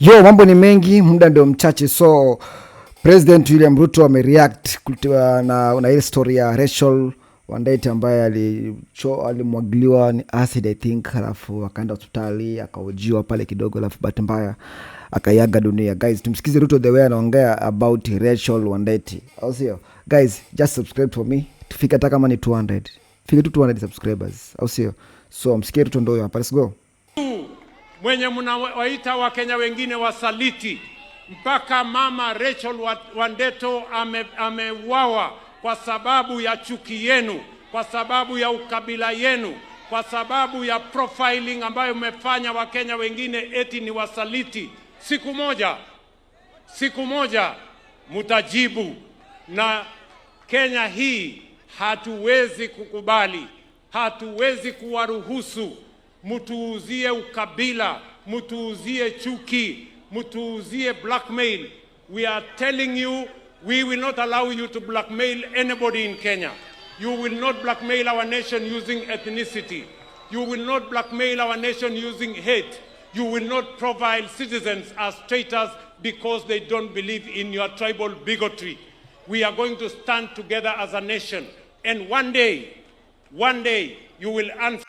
Yo, mambo ni mengi, muda ndio mchache. So President William Ruto amereact na ile story ya Rachel Wandaiti ambaye alimwagiliwa ni acid I think, halafu akaenda hospitali akaojiwa pale kidogo, halafu bahati mbaya akayaga dunia. Guys, tumsikize Ruto the way anaongea about Rachel Wandaiti. Also, guys, just subscribe for me. Tufike hata kama ni 200. Fika tu 200 subscribers. Also, so msikie Ruto ndio hapa. Let's go. Mwenye mnawaita Wakenya wengine wasaliti, mpaka mama Rachel Wandeto ameuawa kwa sababu ya chuki yenu, kwa sababu ya ukabila yenu, kwa sababu ya profiling ambayo umefanya Wakenya wengine eti ni wasaliti. Siku moja mutajibu, na Kenya hii hatuwezi kukubali, hatuwezi kuwaruhusu mutuuzie ukabila, mutuuzie chuki, mutuuzie blackmail. We are telling you, we will not allow you to blackmail anybody in Kenya. You will not blackmail our nation using ethnicity. You will not blackmail our nation using hate. You will not profile citizens as traitors because they don't believe in your tribal bigotry. We are going to stand together as a nation. And one day, you will answer.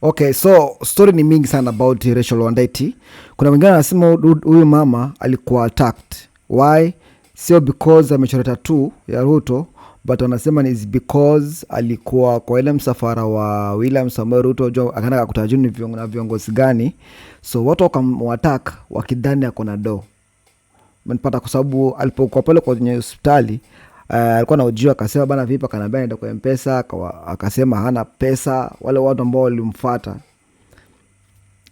Okay, so story ni mingi sana about Rachel Wandaiti. Kuna wengine wanasema huyu mama alikuwa attacked. Why? Sio because amechora tattoo ya Ruto, but wanasema ni because alikuwa kwa ile msafara wa William Samoei Ruto, akaenda kutajuni na viongozi gani. So watu wakamwattack wakidhani ako na do. Mnapata kwa sababu alipokuwa pale kwenye hospitali, alikuwa anahojiwa, akasema bana vipi, akaniambia nenda kwa M-Pesa, akasema hana pesa. Wale watu ambao walimfuata,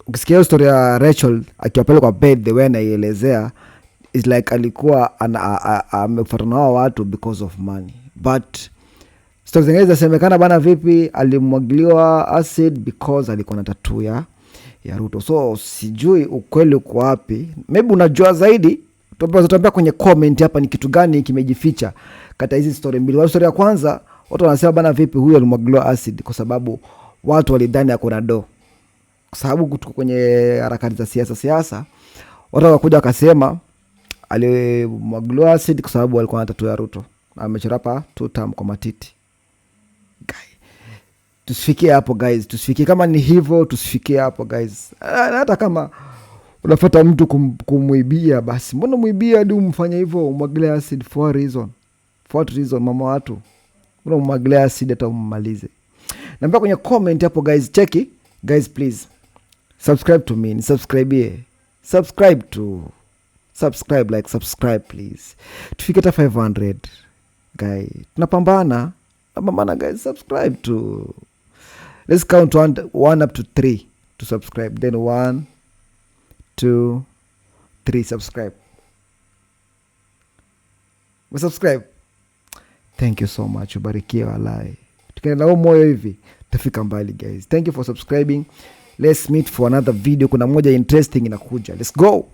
ukisikia story ya Rachel akiwa pale kwa bed, the way anaielezea is like alikuwa amefuata na watu because of money. But stories zingine zinasemekana bana vipi alimwagiliwa acid because alikuwa na tattoo ya Ruto. So sijui ukweli uko wapi, maybe unajua zaidi. Tuambia kwenye comment hapa ni kitu gani kimejificha kata hizi story mbili. Story ya kwanza, watu wanasema bana vipi huyu alimwagiliwa acid kwa sababu watu walidhani ako na do. Kwa sababu tuko kwenye harakati za siasa, watu wakakuja wakasema alimwagiliwa acid kwa sababu alikuwa na tattoo ya Ruto. Amechora hapa 2 term kwa matiti. Tusifikie hapo guys, tusifikie kama ni hivyo, tusifikie hapo guys. Hata kama unafuata mtu kumuibia, basi mbona muibia hadi umfanye hivyo, umwagilia acid for reason? For what reason mama watu? Mbona umwagilia acid hata ummalize? Naambia kwenye comment hapo guys, cheki. Guys please subscribe to me, subscribe here. Subscribe, like subscribe please. Tufike hata 500 guys. Tunapambana guys, subscribe to. Let's count 1 up to 3 to subscribe. Then 1 2 3 subscribe. Subscribe. Thank you so much. Ubarikiwe walai. Tukienda na moyo hivi tafika mbali guys. Thank you for subscribing. Let's meet for another video. Kuna moja interesting inakuja. Let's go.